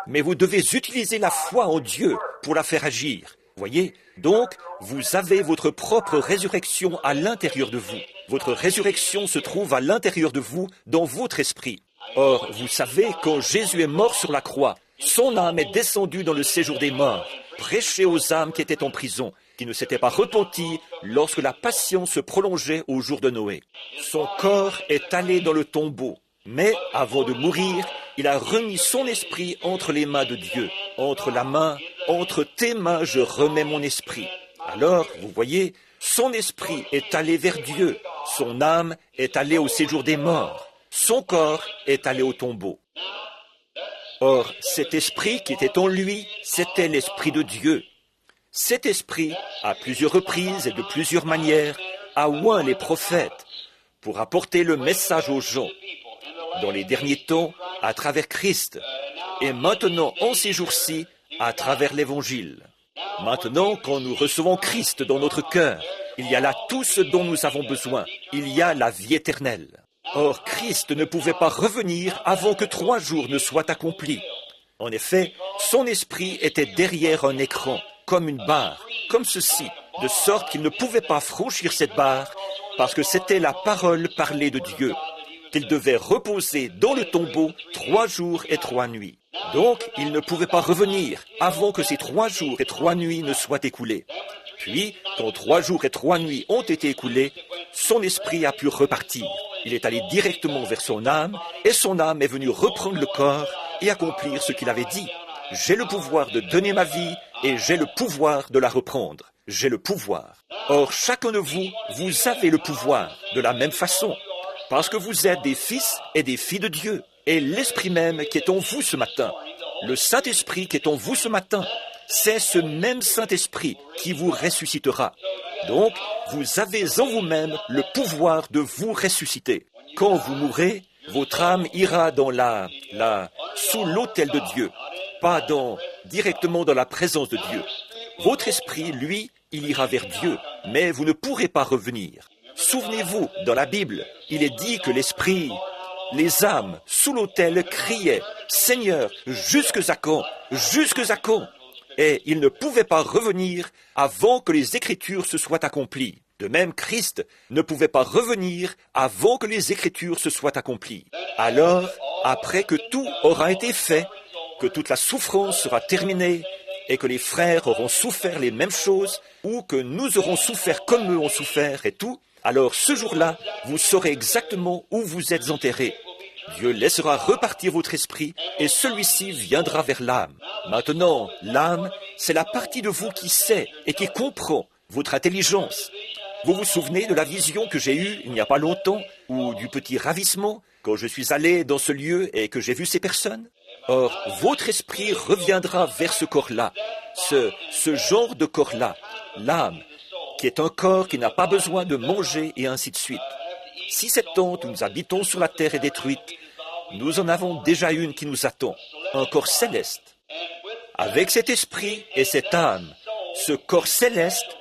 Mais vous devez utiliser la foi en Dieu pour la faire agir. Voyez, donc, vous avez votre propre résurrection à l'intérieur de vous. Votre résurrection se trouve à l'intérieur de vous, dans votre esprit. Or, vous savez, quand Jésus est mort sur la croix, son âme est descendue dans le séjour des morts, prêcher aux âmes qui étaient en prison, qui ne s'étaient pas repenties lorsque la patience se prolongeait au jour de Noé. Son corps est allé dans le tombeau, mais avant de mourir, il a remis son esprit entre les mains de Dieu. Entre tes mains, je remets mon esprit. Alors, vous voyez, son esprit est allé vers Dieu, son âme est allée au séjour des morts, son corps est allé au tombeau. Or, cet esprit qui était en lui, c'était l'esprit de Dieu. Cet esprit, à plusieurs reprises et de plusieurs manières, a oint les prophètes pour apporter le message aux gens. Dans les derniers temps, à travers Christ, et maintenant, en ces jours-ci, à travers l'Évangile. Maintenant, quand nous recevons Christ dans notre cœur, il y a là tout ce dont nous avons besoin. Il y a la vie éternelle. Or, Christ ne pouvait pas revenir avant que 3 jours ne soient accomplis. En effet, son esprit était derrière un écran, comme une barre, comme ceci, de sorte qu'il ne pouvait pas franchir cette barre, parce que c'était la parole parlée de Dieu, qu'il devait reposer dans le tombeau 3 jours et 3 nuits. Donc, il ne pouvait pas revenir avant que ces 3 jours et 3 nuits ne soient écoulés. Puis, quand 3 jours et 3 nuits ont été écoulés, son esprit a pu repartir. Il est allé directement vers son âme, et son âme est venue reprendre le corps et accomplir ce qu'il avait dit. J'ai le pouvoir de donner ma vie, et j'ai le pouvoir de la reprendre. J'ai le pouvoir. Or, chacun de vous, vous avez le pouvoir, de la même façon, parce que vous êtes des fils et des filles de Dieu. Et l'Esprit même qui est en vous ce matin, le Saint-Esprit qui est en vous ce matin, c'est ce même Saint-Esprit qui vous ressuscitera. Donc, vous avez en vous-même le pouvoir de vous ressusciter. Quand vous mourrez, votre âme ira dans sous l'autel de Dieu, pas directement dans la présence de Dieu. Votre esprit, lui, il ira vers Dieu, mais vous ne pourrez pas revenir. Souvenez-vous, dans la Bible, il est dit que l'esprit, les âmes sous l'autel criaient « Seigneur, jusque à quand? Jusque à quand ?» Et ils ne pouvaient pas revenir avant que les Écritures se soient accomplies. De même, Christ ne pouvait pas revenir avant que les Écritures se soient accomplies. Alors, après que tout aura été fait, que toute la souffrance sera terminée, et que les frères auront souffert les mêmes choses, ou que nous aurons souffert comme eux ont souffert et tout, alors ce jour-là, vous saurez exactement où vous êtes enterrés. Dieu laissera repartir votre esprit et celui-ci viendra vers l'âme. Maintenant, l'âme, c'est la partie de vous qui sait et qui comprend votre intelligence. Vous vous souvenez de la vision que j'ai eue il n'y a pas longtemps, ou du petit ravissement, quand je suis allé dans ce lieu et que j'ai vu ces personnes? Or, votre esprit reviendra vers ce corps-là, ce genre de corps-là, l'âme, qui est un corps qui n'a pas besoin de manger et ainsi de suite. Si cette tente où nous habitons sur la terre est détruite, nous en avons déjà une qui nous attend, un corps céleste. Avec cet esprit et cette âme, ce corps céleste,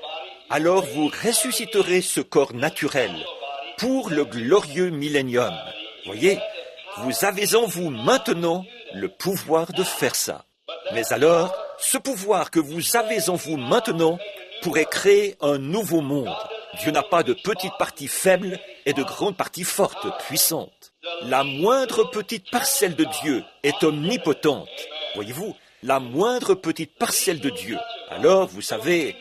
alors vous ressusciterez ce corps naturel pour le glorieux millénium. Voyez, vous avez en vous maintenant le pouvoir de faire ça. Mais alors, ce pouvoir que vous avez en vous maintenant pourrait créer un nouveau monde. Dieu n'a pas de petites parties faibles et de grandes parties fortes, puissantes. La moindre petite parcelle de Dieu est omnipotente. Voyez-vous, la moindre petite parcelle de Dieu. Alors, vous savez,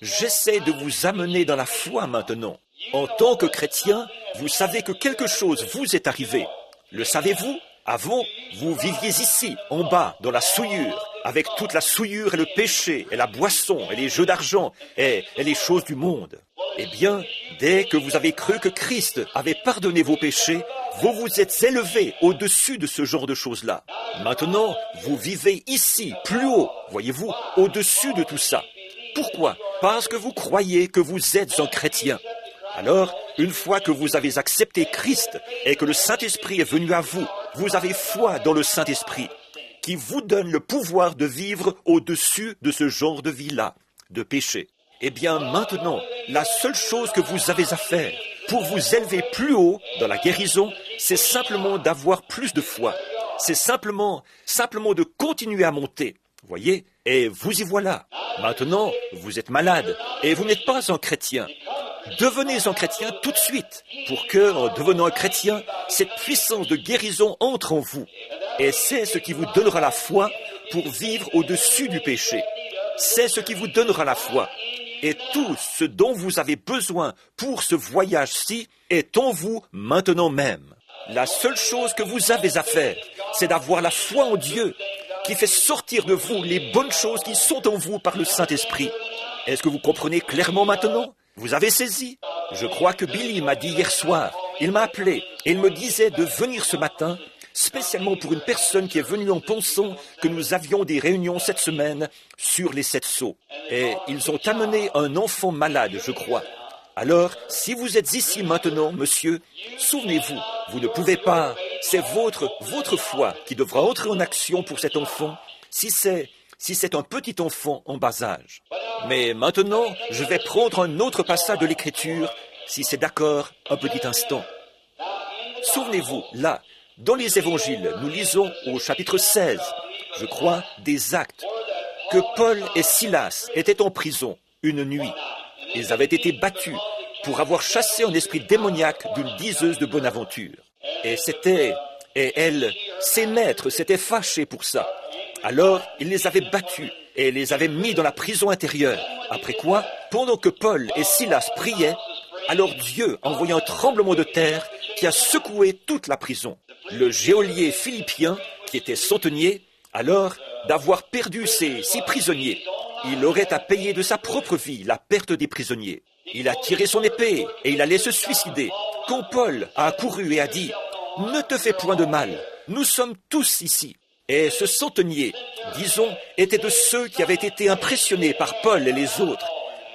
j'essaie de vous amener dans la foi maintenant. En tant que chrétien, vous savez que quelque chose vous est arrivé. Le savez-vous? Avant, vous viviez ici, en bas, dans la souillure, avec toute la souillure et le péché, et la boisson, et les jeux d'argent, et les choses du monde. Eh bien, dès que vous avez cru que Christ avait pardonné vos péchés, vous vous êtes élevé au-dessus de ce genre de choses-là. Maintenant, vous vivez ici, plus haut, voyez-vous, au-dessus de tout ça. Pourquoi? Parce que vous croyez que vous êtes un chrétien. Alors, une fois que vous avez accepté Christ et que le Saint-Esprit est venu à vous, vous avez foi dans le Saint-Esprit, qui vous donne le pouvoir de vivre au-dessus de ce genre de vie-là, de péché. Eh bien, maintenant, la seule chose que vous avez à faire pour vous élever plus haut dans la guérison, c'est simplement d'avoir plus de foi. c'est simplement de continuer à monter. Voyez, et vous y voilà. Maintenant, vous êtes malade et vous n'êtes pas un chrétien. Devenez un chrétien tout de suite, pour que, en devenant un chrétien, cette puissance de guérison entre en vous. Et c'est ce qui vous donnera la foi pour vivre au-dessus du péché. C'est ce qui vous donnera la foi. Et tout ce dont vous avez besoin pour ce voyage-ci est en vous maintenant même. La seule chose que vous avez à faire, c'est d'avoir la foi en Dieu, qui fait sortir de vous les bonnes choses qui sont en vous par le Saint-Esprit. Est-ce que vous comprenez clairement maintenant? Vous avez saisi? Je crois que Billy m'a dit hier soir, il m'a appelé et il me disait de venir ce matin, spécialement pour une personne qui est venue en pensant que nous avions des réunions cette semaine sur les 7 sceaux. Et ils ont amené un enfant malade, je crois. Alors, si vous êtes ici maintenant, monsieur, souvenez-vous, vous ne pouvez pas, c'est votre foi qui devra entrer en action pour cet enfant, si c'est un petit enfant en bas âge. Mais maintenant, je vais prendre un autre passage de l'Écriture, si c'est d'accord, un petit instant. Souvenez-vous, là, dans les évangiles, nous lisons au chapitre 16, je crois, des Actes, que Paul et Silas étaient en prison une nuit. Ils avaient été battus pour avoir chassé un esprit démoniaque d'une diseuse de bonne aventure. Et ses maîtres s'étaient fâchés pour ça. Alors, ils les avaient battus et les avaient mis dans la prison intérieure. Après quoi, pendant que Paul et Silas priaient, alors Dieu envoya un tremblement de terre qui a secoué toute la prison. Le geôlier philippien, qui était centenier, alors d'avoir perdu ses 6 prisonniers, il aurait à payer de sa propre vie la perte des prisonniers. Il a tiré son épée et il allait se suicider. Quand Paul a accouru et a dit « Ne te fais point de mal, nous sommes tous ici ». Et ce centenier, disons, était de ceux qui avaient été impressionnés par Paul et les autres.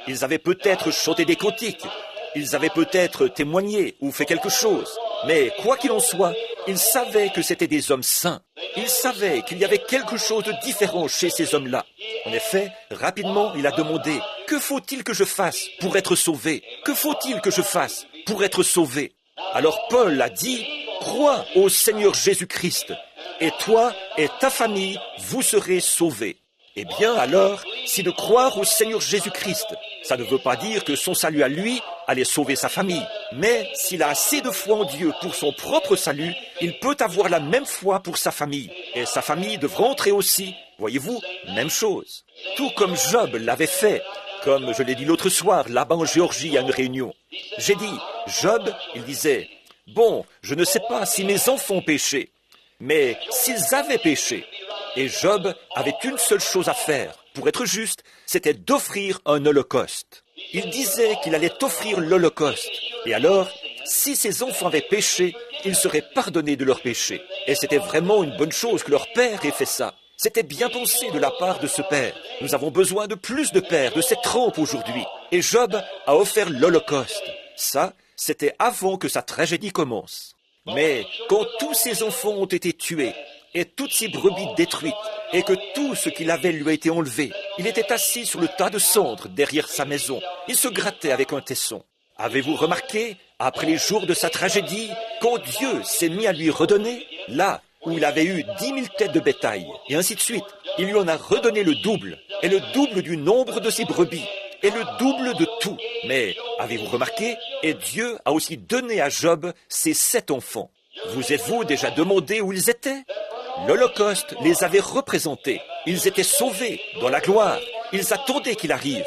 Ils avaient peut-être chanté des cantiques, ils avaient peut-être témoigné ou fait quelque chose. Mais quoi qu'il en soit, ils savaient que c'étaient des hommes saints. Ils savaient qu'il y avait quelque chose de différent chez ces hommes-là. En effet, rapidement, il a demandé « Que faut-il que je fasse pour être sauvé? Que faut-il que je fasse pour être sauvé ?» Alors Paul a dit « Crois au Seigneur Jésus-Christ, et toi et ta famille, vous serez sauvés. » Eh bien alors, si de croire au Seigneur Jésus-Christ, ça ne veut pas dire que son salut à lui allait sauver sa famille. Mais s'il a assez de foi en Dieu pour son propre salut, il peut avoir la même foi pour sa famille. Et sa famille devra entrer aussi. Voyez-vous, même chose. Tout comme Job l'avait fait, comme je l'ai dit l'autre soir, là-bas en Géorgie à une réunion. J'ai dit, Job, il disait, « Bon, je ne sais pas si mes enfants péchaient, mais s'ils avaient péché, et Job avait une seule chose à faire, pour être juste, c'était d'offrir un holocauste. Il disait qu'il allait offrir l'holocauste. Et alors, si ses enfants avaient péché, ils seraient pardonnés de leurs péchés. Et c'était vraiment une bonne chose que leur père ait fait ça. C'était bien pensé de la part de ce père. Nous avons besoin de plus de pères de cette trempe aujourd'hui. Et Job a offert l'holocauste. Ça, c'était avant que sa tragédie commence. Mais quand tous ses enfants ont été tués, et toutes ses brebis détruites, et que tout ce qu'il avait lui a été enlevé, il était assis sur le tas de cendres derrière sa maison. Il se grattait avec un tesson. Avez-vous remarqué, après les jours de sa tragédie, quand Dieu s'est mis à lui redonner, là où il avait eu 10 000 têtes de bétail, et ainsi de suite, il lui en a redonné le double, et le double du nombre de ses brebis, et le double de tout. Mais, avez-vous remarqué, et Dieu a aussi donné à Job ses 7 enfants. Vous êtes-vous déjà demandé où ils étaient? L'Holocauste les avait représentés. Ils étaient sauvés dans la gloire. Ils attendaient qu'il arrive.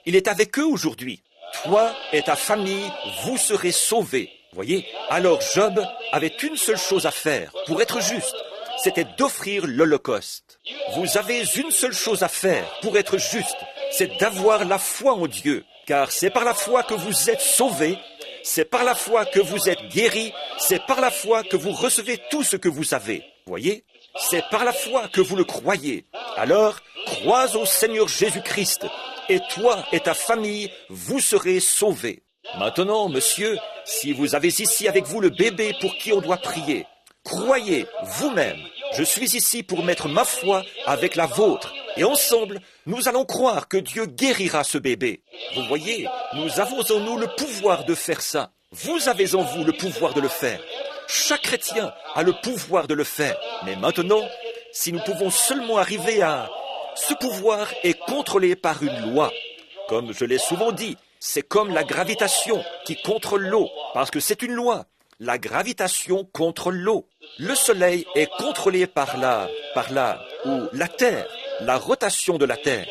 Il est avec eux aujourd'hui. Toi et ta famille, vous serez sauvés. Voyez? Alors Job avait une seule chose à faire pour être juste. C'était d'offrir l'Holocauste. Vous avez une seule chose à faire pour être juste. C'est d'avoir la foi en Dieu. Car c'est par la foi que vous êtes sauvés. C'est par la foi que vous êtes guéris. C'est par la foi que vous recevez tout ce que vous avez. Voyez? C'est par la foi que vous le croyez. Alors, crois au Seigneur Jésus-Christ, et toi et ta famille, vous serez sauvés. Maintenant, monsieur, si vous avez ici avec vous le bébé pour qui on doit prier, croyez vous-même. Je suis ici pour mettre ma foi avec la vôtre. Et ensemble, nous allons croire que Dieu guérira ce bébé. Vous voyez, nous avons en nous le pouvoir de faire ça. Vous avez en vous le pouvoir de le faire. Chaque chrétien a le pouvoir de le faire. Mais maintenant, si nous pouvons seulement arriver à... Ce pouvoir est contrôlé par une loi. Comme je l'ai souvent dit, c'est comme la gravitation qui contrôle l'eau, parce que c'est une loi. La gravitation contrôle l'eau. Le soleil est contrôlé par la Terre, la rotation de la Terre.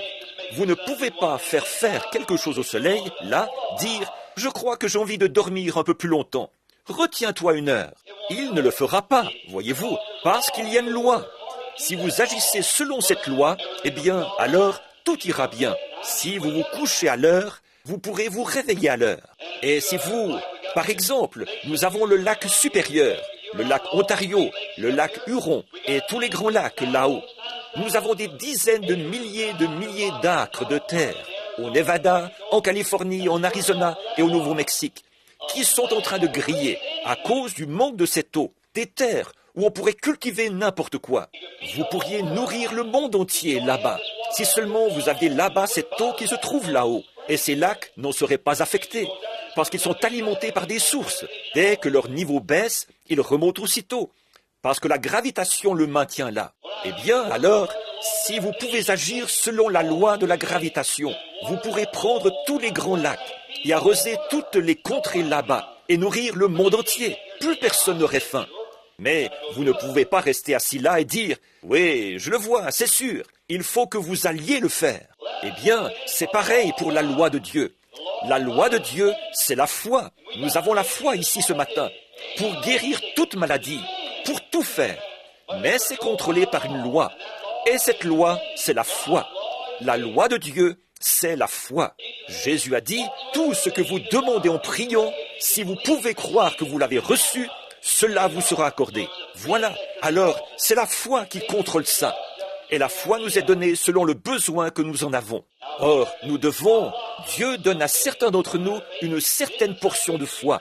Vous ne pouvez pas faire quelque chose au soleil, là, dire « Je crois que j'ai envie de dormir un peu plus longtemps. Retiens-toi 1 heure. » Il ne le fera pas, voyez-vous, parce qu'il y a une loi. Si vous agissez selon cette loi, eh bien, alors, tout ira bien. Si vous vous couchez à l'heure, vous pourrez vous réveiller à l'heure. Et si vous... Par exemple, nous avons le lac supérieur, le lac Ontario, le lac Huron et tous les grands lacs là-haut. Nous avons des dizaines de milliers d'acres de terre au Nevada, en Californie, en Arizona et au Nouveau-Mexique qui sont en train de griller à cause du manque de cette eau. Des terres où on pourrait cultiver n'importe quoi. Vous pourriez nourrir le monde entier là-bas, si seulement vous aviez là-bas cette eau qui se trouve là-haut. Et ces lacs n'en seraient pas affectés, parce qu'ils sont alimentés par des sources. Dès que leur niveau baisse, ils remontent aussitôt, parce que la gravitation le maintient là. Eh bien, alors, si vous pouvez agir selon la loi de la gravitation, vous pourrez prendre tous les grands lacs et arroser toutes les contrées là-bas et nourrir le monde entier. Plus personne n'aurait faim. Mais vous ne pouvez pas rester assis là et dire « Oui, je le vois, c'est sûr, il faut que vous alliez le faire. » Eh bien, c'est pareil pour la loi de Dieu. La loi de Dieu, c'est la foi. Nous avons la foi ici ce matin pour guérir toute maladie, pour tout faire. Mais c'est contrôlé par une loi. Et cette loi, c'est la foi. La loi de Dieu, c'est la foi. Jésus a dit « Tout ce que vous demandez en priant, si vous pouvez croire que vous l'avez reçu, cela vous sera accordé. » Voilà. Alors, c'est la foi qui contrôle ça. Et la foi nous est donnée selon le besoin que nous en avons. Or, Dieu donne à certains d'entre nous une certaine portion de foi,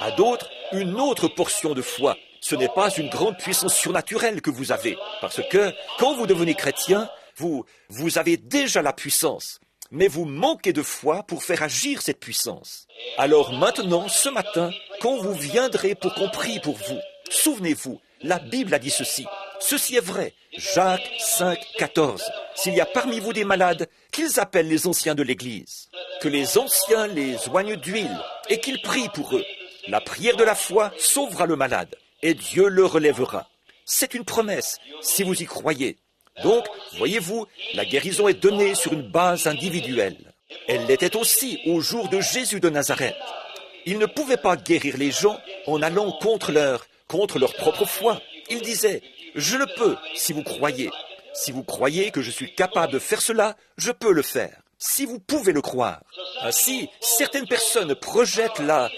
à d'autres une autre portion de foi. Ce n'est pas une grande puissance surnaturelle que vous avez, parce que quand vous devenez chrétien, vous avez déjà la puissance, mais vous manquez de foi pour faire agir cette puissance. Alors maintenant, ce matin, quand vous viendrez pour qu'on prie pour vous, souvenez-vous, la Bible a dit ceci. Ceci est vrai. Jacques 5, 14. S'il y a parmi vous des malades, qu'ils appellent les anciens de l'Église. Que les anciens les oignent d'huile et qu'ils prient pour eux. La prière de la foi sauvera le malade et Dieu le relèvera. C'est une promesse, si vous y croyez. Donc, voyez-vous, la guérison est donnée sur une base individuelle. Elle l'était aussi au jour de Jésus de Nazareth. Il ne pouvait pas guérir les gens en allant contre leur propre foi. Il disait, « Je le peux, si vous croyez. Si vous croyez que je suis capable de faire cela, je peux le faire. Si vous pouvez le croire. » Ainsi, certaines personnes projettent la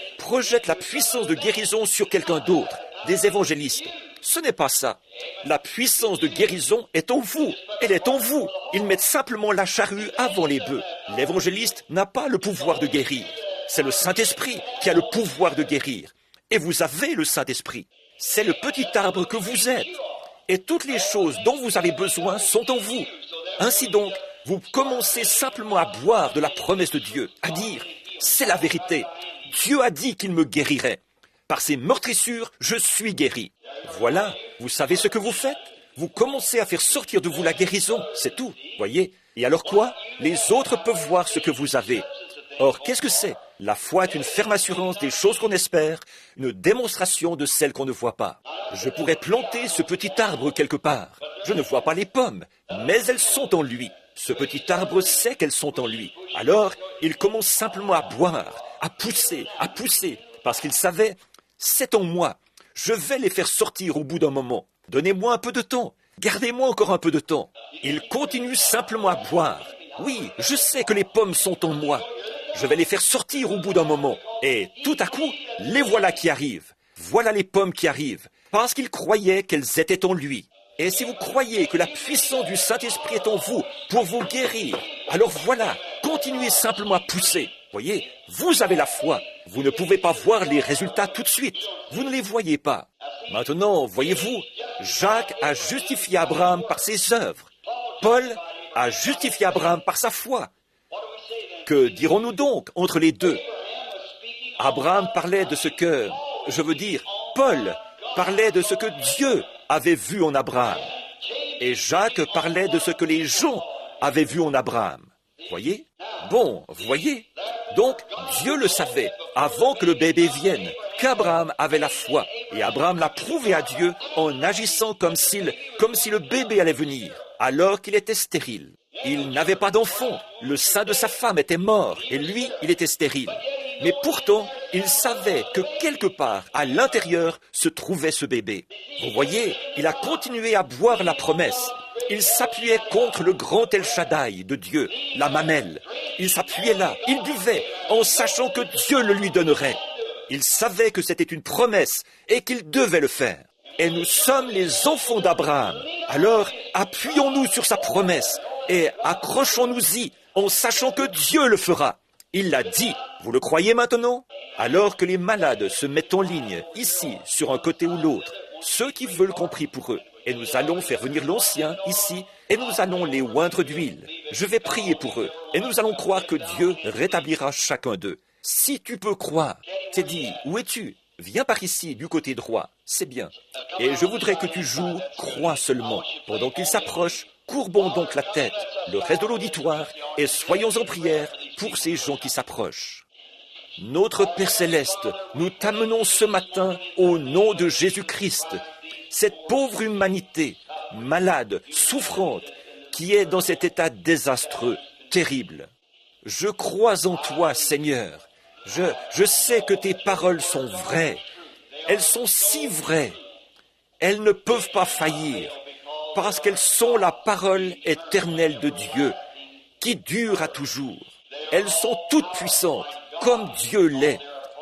puissance de guérison sur quelqu'un d'autre, des évangélistes. Ce n'est pas ça. La puissance de guérison est en vous. Elle est en vous. Ils mettent simplement la charrue avant les bœufs. L'évangéliste n'a pas le pouvoir de guérir. C'est le Saint-Esprit qui a le pouvoir de guérir. Et vous avez le Saint-Esprit. C'est le petit arbre que vous êtes. Et toutes les choses dont vous avez besoin sont en vous. Ainsi donc, vous commencez simplement à boire de la promesse de Dieu, à dire, c'est la vérité. Dieu a dit qu'il me guérirait. Par ses meurtrissures, je suis guéri. Voilà, vous savez ce que vous faites? Vous commencez à faire sortir de vous la guérison, c'est tout, voyez? Et alors quoi? Les autres peuvent voir ce que vous avez. Or, qu'est-ce que c'est? La foi est une ferme assurance des choses qu'on espère, une démonstration de celles qu'on ne voit pas. Je pourrais planter ce petit arbre quelque part. Je ne vois pas les pommes, mais elles sont en lui. Ce petit arbre sait qu'elles sont en lui. Alors, il commence simplement à boire, à pousser, parce qu'il savait, c'est en moi. Je vais les faire sortir au bout d'un moment. Donnez-moi un peu de temps. Gardez-moi encore un peu de temps. Il continue simplement à boire. Oui, je sais que les pommes sont en moi. Je vais les faire sortir au bout d'un moment. Et tout à coup, les voilà qui arrivent. Voilà les pommes qui arrivent, parce qu'il croyait qu'elles étaient en lui. Et si vous croyez que la puissance du Saint-Esprit est en vous pour vous guérir, alors voilà, continuez simplement à pousser. Voyez, vous avez la foi. Vous ne pouvez pas voir les résultats tout de suite. Vous ne les voyez pas. Maintenant, voyez-vous, Jacques a justifié Abraham par ses œuvres. Paul a justifié Abraham par sa foi. Que dirons-nous donc entre les deux? Abraham parlait de ce que, Paul parlait de ce que Dieu avait vu en Abraham. Et Jacques parlait de ce que les gens avaient vu en Abraham. Voyez? Bon, voyez? Donc, Dieu le savait, avant que le bébé vienne, qu'Abraham avait la foi. Et Abraham l'a prouvé à Dieu en agissant comme si le bébé allait venir, alors qu'il était stérile. Il n'avait pas d'enfant, le sein de sa femme était mort, et lui, il était stérile. Mais pourtant, il savait que quelque part, à l'intérieur, se trouvait ce bébé. Vous voyez, il a continué à boire la promesse. Il s'appuyait contre le grand El Shaddai de Dieu, la mamelle. Il s'appuyait là, il buvait, en sachant que Dieu le lui donnerait. Il savait que c'était une promesse et qu'il devait le faire. Et nous sommes les enfants d'Abraham. Alors, appuyons-nous sur sa promesse et accrochons-nous-y en sachant que Dieu le fera. Il l'a dit. Vous le croyez maintenant? Alors que les malades se mettent en ligne, ici, sur un côté ou l'autre, ceux qui veulent qu'on prie pour eux, et nous allons faire venir l'ancien ici, et nous allons les oindre d'huile. Je vais prier pour eux, et nous allons croire que Dieu rétablira chacun d'eux. Si tu peux croire, Teddy, où es-tu? Viens par ici, du côté droit, c'est bien. Et je voudrais que tu joues, crois seulement. Pendant qu'il s'approche, courbons donc la tête, le reste de l'auditoire, et soyons en prière pour ces gens qui s'approchent. Notre Père Céleste, nous t'amenons ce matin au nom de Jésus-Christ, cette pauvre humanité, malade, souffrante, qui est dans cet état désastreux, terrible. Je crois en toi, Seigneur. Je sais que tes paroles sont vraies. Elles sont si vraies. Elles ne peuvent pas faillir, parce qu'elles sont la parole éternelle de Dieu, qui dure à toujours. Elles sont toutes puissantes, comme Dieu l'est,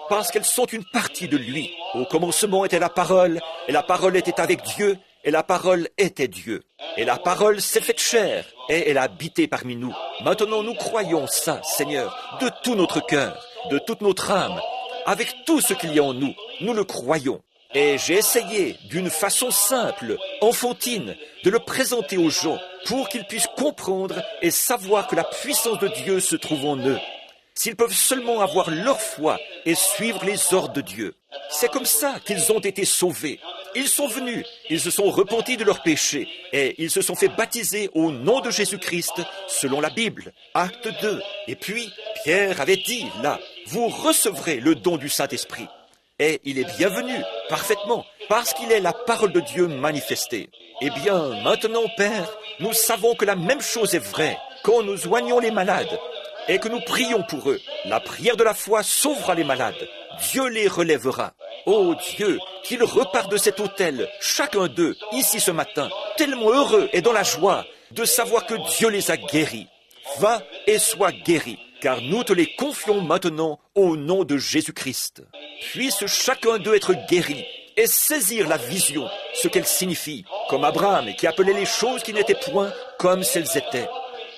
parce qu'elles sont une partie de lui. Au commencement était la parole, et la parole était avec Dieu, et la parole était Dieu. Et la parole s'est faite chair, et elle a habité parmi nous. Maintenant nous croyons ça, Seigneur, de tout notre cœur, de toute notre âme, avec tout ce qu'il y a en nous. Nous le croyons. Et j'ai essayé, d'une façon simple, enfantine, de le présenter aux gens, pour qu'ils puissent comprendre et savoir que la puissance de Dieu se trouve en eux. S'ils peuvent seulement avoir leur foi et suivre les ordres de Dieu. C'est comme ça qu'ils ont été sauvés. Ils sont venus, ils se sont repentis de leurs péchés et ils se sont fait baptiser au nom de Jésus-Christ selon la Bible, acte 2. Et puis, Pierre avait dit, là, vous recevrez le don du Saint-Esprit. Et il est bienvenu, parfaitement, parce qu'il est la parole de Dieu manifestée. Eh bien, maintenant, Père, nous savons que la même chose est vraie quand nous soignons les malades et que nous prions pour eux. La prière de la foi sauvera les malades. Dieu les relèvera. Oh Dieu, qu'ils repartent de cet autel, chacun d'eux, ici ce matin, tellement heureux et dans la joie de savoir que Dieu les a guéris. Va et sois guéri, car nous te les confions maintenant au nom de Jésus-Christ. Puisse chacun d'eux être guéri et saisir la vision, ce qu'elle signifie, comme Abraham qui appelait les choses qui n'étaient point comme elles étaient.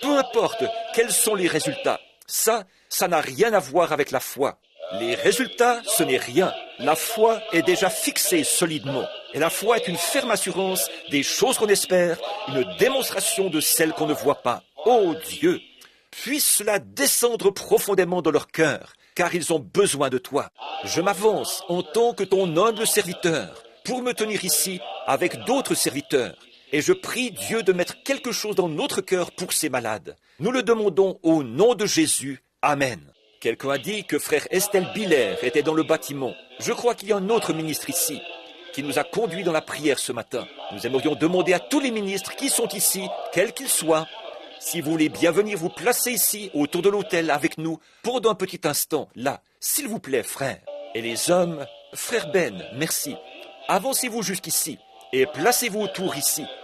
Peu importe quels sont les résultats, ça n'a rien à voir avec la foi. Les résultats, ce n'est rien. La foi est déjà fixée solidement. Et la foi est une ferme assurance des choses qu'on espère, une démonstration de celles qu'on ne voit pas. Oh Dieu, puisse cela descendre profondément dans leur cœur, car ils ont besoin de toi. Je m'avance en tant que ton humble serviteur pour me tenir ici avec d'autres serviteurs. Et je prie Dieu de mettre quelque chose dans notre cœur pour ces malades. Nous le demandons au nom de Jésus. Amen. Quelqu'un a dit que frère Estelle Biller était dans le bâtiment. Je crois qu'il y a un autre ministre ici qui nous a conduits dans la prière ce matin. Nous aimerions demander à tous les ministres qui sont ici, quels qu'ils soient, si vous voulez bien venir vous placer ici, autour de l'autel avec nous, pendant un petit instant, là, s'il vous plaît, frère. Et les hommes, frère Ben, merci. Avancez-vous jusqu'ici et placez-vous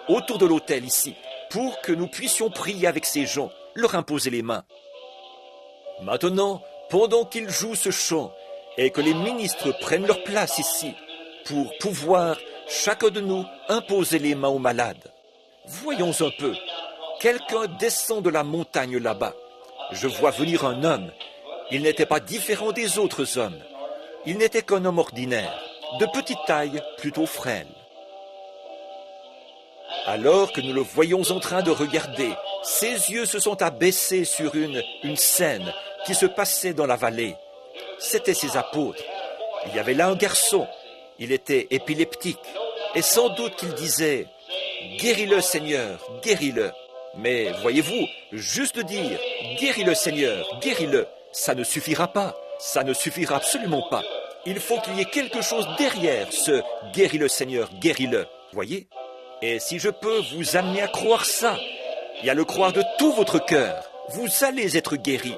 autour de l'autel ici, pour que nous puissions prier avec ces gens, leur imposer les mains. Maintenant, pendant qu'ils jouent ce chant et que les ministres prennent leur place ici pour pouvoir, chacun de nous, imposer les mains aux malades. Voyons un peu. Quelqu'un descend de la montagne là-bas. Je vois venir un homme. Il n'était pas différent des autres hommes. Il n'était qu'un homme ordinaire, de petite taille, plutôt frêle. Alors que nous le voyons en train de regarder, ses yeux se sont abaissés sur une scène qui se passait dans la vallée. C'étaient ses apôtres. Il y avait là un garçon. Il était épileptique. Et sans doute qu'il disait « Guéris-le, Seigneur, guéris-le ». Mais voyez-vous, juste dire « Guéris-le, Seigneur, guéris-le », ça ne suffira pas. Ça ne suffira absolument pas. Il faut qu'il y ait quelque chose derrière ce « Guéris-le, Seigneur, guéris-le ». Voyez? Et si je peux vous amener à croire ça, et à le croire de tout votre cœur, vous allez être guéris.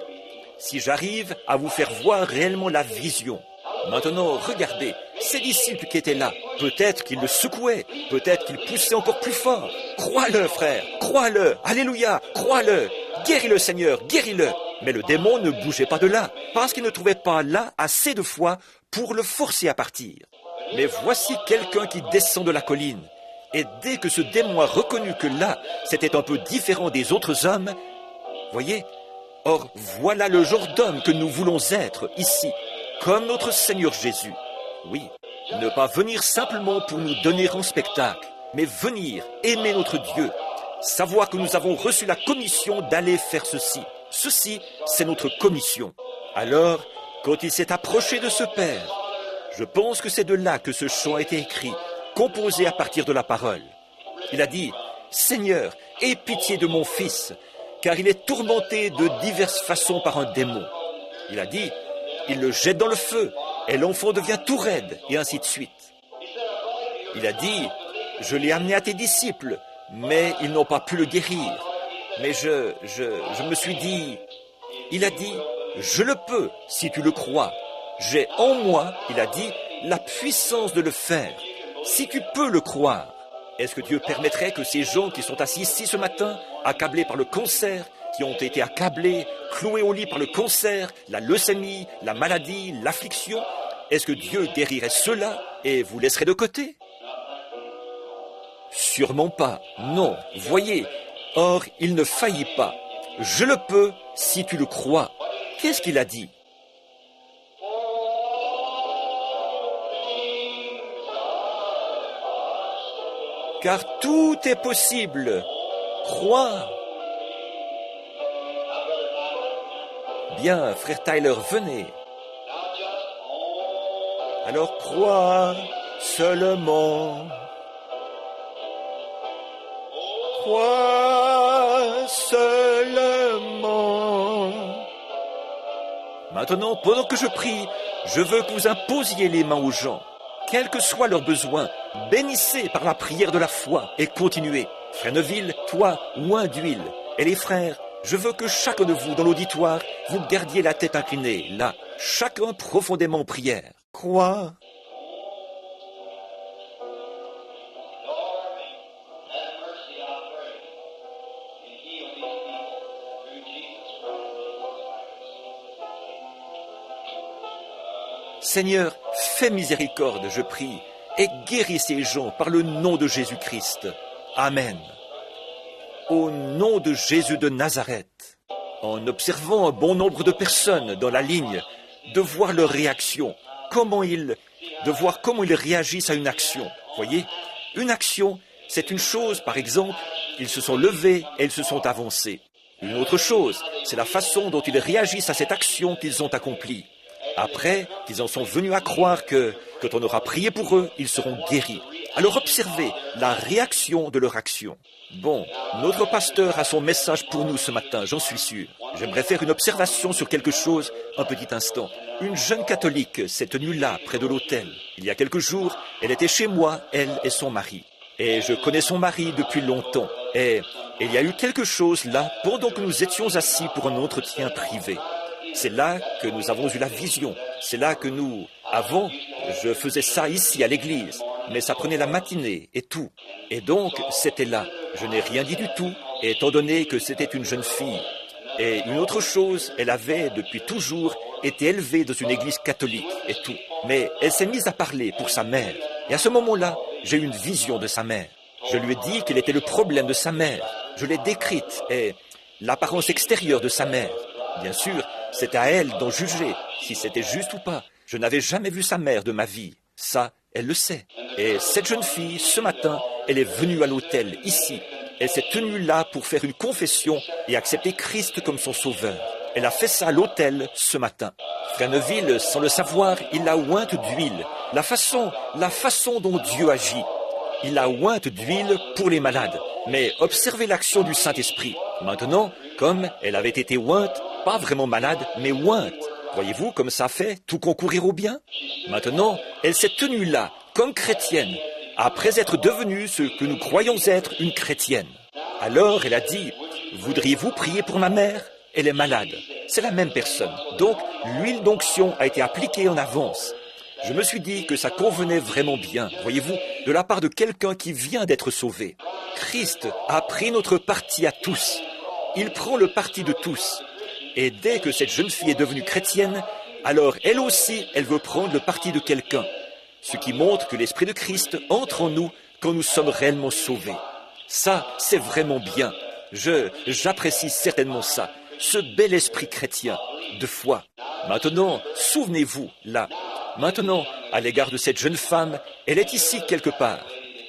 Si j'arrive à vous faire voir réellement la vision. Maintenant, regardez, ces disciples qui étaient là, peut-être qu'ils le secouaient, peut-être qu'ils poussaient encore plus fort. Crois-le, frère, crois-le, alléluia, crois-le, guéris-le, Seigneur, guéris-le. Mais le démon ne bougeait pas de là, parce qu'il ne trouvait pas là assez de foi pour le forcer à partir. Mais voici quelqu'un qui descend de la colline. Et dès que ce démon a reconnu que là, c'était un peu différent des autres hommes, voyez, or voilà le genre d'homme que nous voulons être ici, comme notre Seigneur Jésus. Oui, ne pas venir simplement pour nous donner en spectacle, mais venir aimer notre Dieu, savoir que nous avons reçu la commission d'aller faire ceci. Ceci, c'est notre commission. Alors, quand il s'est approché de ce Père, je pense que c'est de là que ce chant a été écrit, composé à partir de la parole. Il a dit, « Seigneur, aie pitié de mon fils, car il est tourmenté de diverses façons par un démon. » Il a dit, « Il le jette dans le feu, et l'enfant devient tout raide, et ainsi de suite. » Il a dit, « Je l'ai amené à tes disciples, mais ils n'ont pas pu le guérir. » Mais je me suis dit, il a dit, « Je le peux, si tu le crois. J'ai en moi, il a dit, la puissance de le faire. Si tu peux le croire. » Est-ce que Dieu permettrait que ces gens qui sont assis ici ce matin, accablés par le cancer, qui ont été accablés, cloués au lit par le cancer, la leucémie, la maladie, l'affliction, est-ce que Dieu guérirait cela et vous laisserait de côté? Sûrement pas, non, voyez. Or, il ne faillit pas. Je le peux si tu le crois. Qu'est-ce qu'il a dit? Car tout est possible. Crois. Bien, frère Tyler, venez. Alors crois seulement. Crois seulement. Maintenant, pendant que je prie, je veux que vous imposiez les mains aux gens. Quels que soient leurs besoins, bénissez par la prière de la foi et continuez. Frère Neville, toi, moins d'huile. Et les frères, je veux que chacun de vous dans l'auditoire, vous gardiez la tête inclinée, là, chacun profondément en prière. Crois. Seigneur, fais miséricorde, je prie, et guéris ces gens par le nom de Jésus-Christ. Amen. Au nom de Jésus de Nazareth, en observant un bon nombre de personnes dans la ligne, de voir leur réaction, de voir comment ils réagissent à une action. Voyez, une action, c'est une chose, par exemple, ils se sont levés et ils se sont avancés. Une autre chose, c'est la façon dont ils réagissent à cette action qu'ils ont accomplie. Après qu'ils en sont venus à croire que, quand on aura prié pour eux, ils seront guéris. Alors observez la réaction de leur action. Bon, notre pasteur a son message pour nous ce matin, j'en suis sûr. J'aimerais faire une observation sur quelque chose, un petit instant. Une jeune catholique s'est tenue là, près de l'autel. Il y a quelques jours, elle était chez moi, elle et son mari. Et je connais son mari depuis longtemps. Et il y a eu quelque chose là, pendant que nous étions assis pour un entretien privé. C'est là que nous avons eu la vision. C'est là que avant, je faisais ça ici à l'église, mais ça prenait la matinée et tout. Et donc, c'était là. Je n'ai rien dit du tout, étant donné que c'était une jeune fille. Et une autre chose, elle avait, depuis toujours, été élevée dans une église catholique et tout. Mais elle s'est mise à parler pour sa mère. Et à ce moment-là, j'ai eu une vision de sa mère. Je lui ai dit quel était le problème de sa mère. Je l'ai décrite et l'apparence extérieure de sa mère. Bien sûr, c'est à elle d'en juger, si c'était juste ou pas. Je n'avais jamais vu sa mère de ma vie. Ça, elle le sait. Et cette jeune fille, ce matin, elle est venue à l'autel, ici. Elle s'est tenue là pour faire une confession et accepter Christ comme son sauveur. Elle a fait ça à l'hôtel ce matin. Frère Neville, sans le savoir, il la ointe d'huile. La façon dont Dieu agit. Il la ointe d'huile pour les malades. Mais observez l'action du Saint-Esprit. Maintenant, comme elle avait été ointe, pas vraiment malade, mais ointe. Voyez-vous comme ça fait tout concourir au bien? Maintenant, elle s'est tenue là, comme chrétienne, après être devenue ce que nous croyons être une chrétienne. Alors elle a dit, « Voudriez-vous prier pour ma mère? Elle est malade. » C'est la même personne. Donc, l'huile d'onction a été appliquée en avance. Je me suis dit que ça convenait vraiment bien, voyez-vous, de la part de quelqu'un qui vient d'être sauvé. Christ a pris notre parti à tous. Il prend le parti de tous. Et dès que cette jeune fille est devenue chrétienne, alors elle aussi, elle veut prendre le parti de quelqu'un. Ce qui montre que l'Esprit de Christ entre en nous quand nous sommes réellement sauvés. Ça, c'est vraiment bien. J'apprécie certainement ça. Ce bel esprit chrétien, de foi. Maintenant, souvenez-vous, là. Maintenant, à l'égard de cette jeune femme, elle est ici quelque part.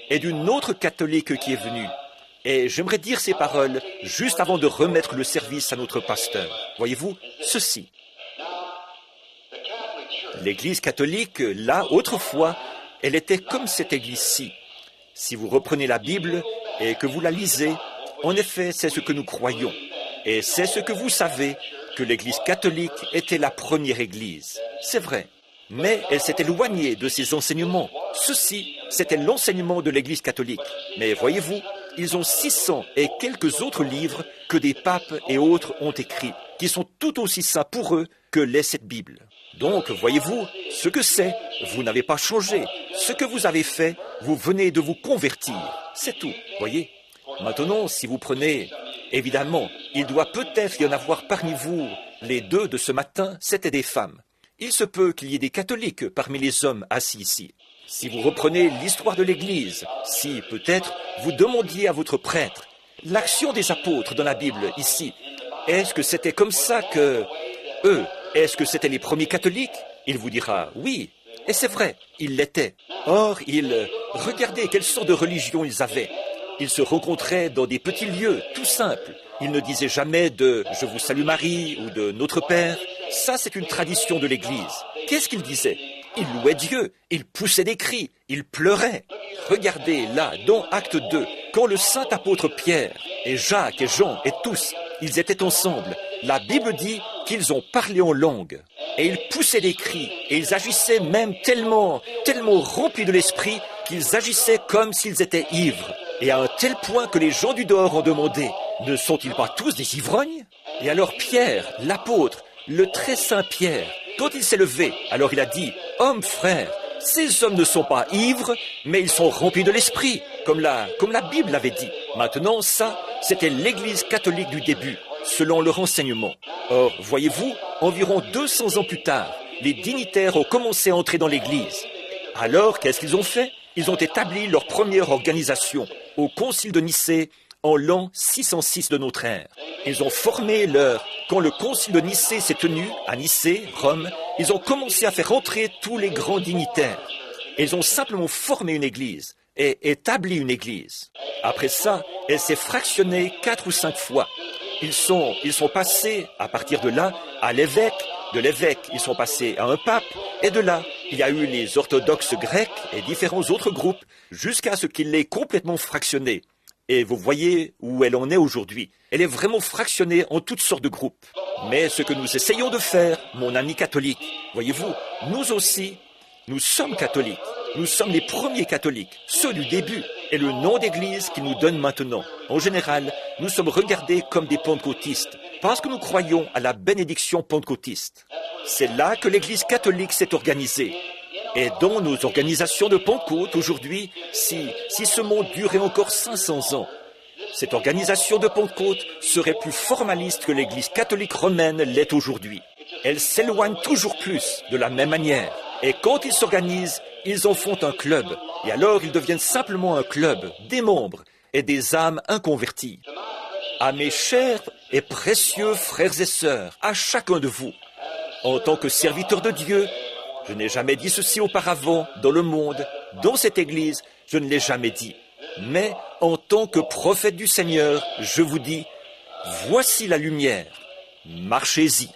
Et d'une autre catholique qui est venue. Et j'aimerais dire ces paroles juste avant de remettre le service à notre pasteur. Voyez-vous, ceci. L'Église catholique, là, autrefois, elle était comme cette Église-ci. Si vous reprenez la Bible et que vous la lisez, en effet, c'est ce que nous croyons. Et c'est ce que vous savez, que l'Église catholique était la première Église. C'est vrai. Mais elle s'est éloignée de ses enseignements. Ceci, c'était l'enseignement de l'Église catholique. Mais voyez-vous, ils ont 600 et quelques autres livres que des papes et autres ont écrits, qui sont tout aussi saints pour eux que l'est cette Bible. Donc, voyez-vous, ce que c'est, vous n'avez pas changé. Ce que vous avez fait, vous venez de vous convertir. C'est tout, voyez. Maintenant, si vous prenez, évidemment, il doit peut-être y en avoir parmi vous, les deux de ce matin, c'étaient des femmes. Il se peut qu'il y ait des catholiques parmi les hommes assis ici. Si vous reprenez l'histoire de l'Église, si peut-être vous demandiez à votre prêtre l'action des apôtres dans la Bible ici, est-ce que c'était comme ça que eux, est-ce que c'était les premiers catholiques? Il vous dira oui, et c'est vrai, ils l'étaient. Or, regardez quelle sorte de religion ils avaient. Ils se rencontraient dans des petits lieux, tout simples. Ils ne disaient jamais de « Je vous salue Marie » ou de « Notre Père ». Ça, c'est une tradition de l'Église. Qu'est-ce qu'ils disaient? Ils louaient Dieu, ils poussaient des cris, ils pleuraient. Regardez là, dans Acte 2, quand le saint apôtre Pierre et Jacques et Jean et tous, ils étaient ensemble. La Bible dit qu'ils ont parlé en langue. Et ils poussaient des cris, et ils agissaient même tellement remplis de l'esprit qu'ils agissaient comme s'ils étaient ivres. Et à un tel point que les gens du dehors ont demandé, ne sont-ils pas tous des ivrognes? Et alors Pierre, l'apôtre, le très saint Pierre, quand il s'est levé, alors il a dit, « Hommes, frères, ces hommes ne sont pas ivres, mais ils sont remplis de l'esprit, comme la Bible l'avait dit. » Maintenant, ça, c'était l'Église catholique du début, selon leur enseignement. Or, voyez-vous, environ 200 ans plus tard, les dignitaires ont commencé à entrer dans l'Église. Alors, qu'est-ce qu'ils ont fait? Ils ont établi leur première organisation au Concile de Nicée en l'an 606 de notre ère. Ils ont formé quand le Concile de Nicée s'est tenu à Nicée, Rome, ils ont commencé à faire entrer tous les grands dignitaires. Ils ont simplement formé une église et établi une église. Après ça, elle s'est fractionnée 4 ou 5 fois. Ils sont passés, à partir de là, à l'évêque. De l'évêque, ils sont passés à un pape. Et de là, il y a eu les orthodoxes grecs et différents autres groupes, jusqu'à ce qu'il l'ait complètement fractionnée. Et vous voyez où elle en est aujourd'hui. Elle est vraiment fractionnée en toutes sortes de groupes. Mais ce que nous essayons de faire, mon ami catholique, voyez-vous, nous aussi, nous sommes catholiques. Nous sommes les premiers catholiques, ceux du début, et le nom d'église qu'ils nous donnent maintenant. En général, nous sommes regardés comme des pentecôtistes, parce que nous croyons à la bénédiction pentecôtiste. C'est là que l'église catholique s'est organisée. Et dans nos organisations de Pentecôte aujourd'hui, si ce monde durait encore 500 ans, cette organisation de Pentecôte serait plus formaliste que l'église catholique romaine l'est aujourd'hui. Elle s'éloigne toujours plus de la même manière. Et quand ils s'organisent, ils en font un club. Et alors ils deviennent simplement un club, des membres et des âmes inconverties. À mes chers et précieux frères et sœurs, à chacun de vous, en tant que serviteur de Dieu, je n'ai jamais dit ceci auparavant dans le monde, dans cette église, je ne l'ai jamais dit. Mais en tant que prophète du Seigneur, je vous dis, voici la lumière. marchez-y.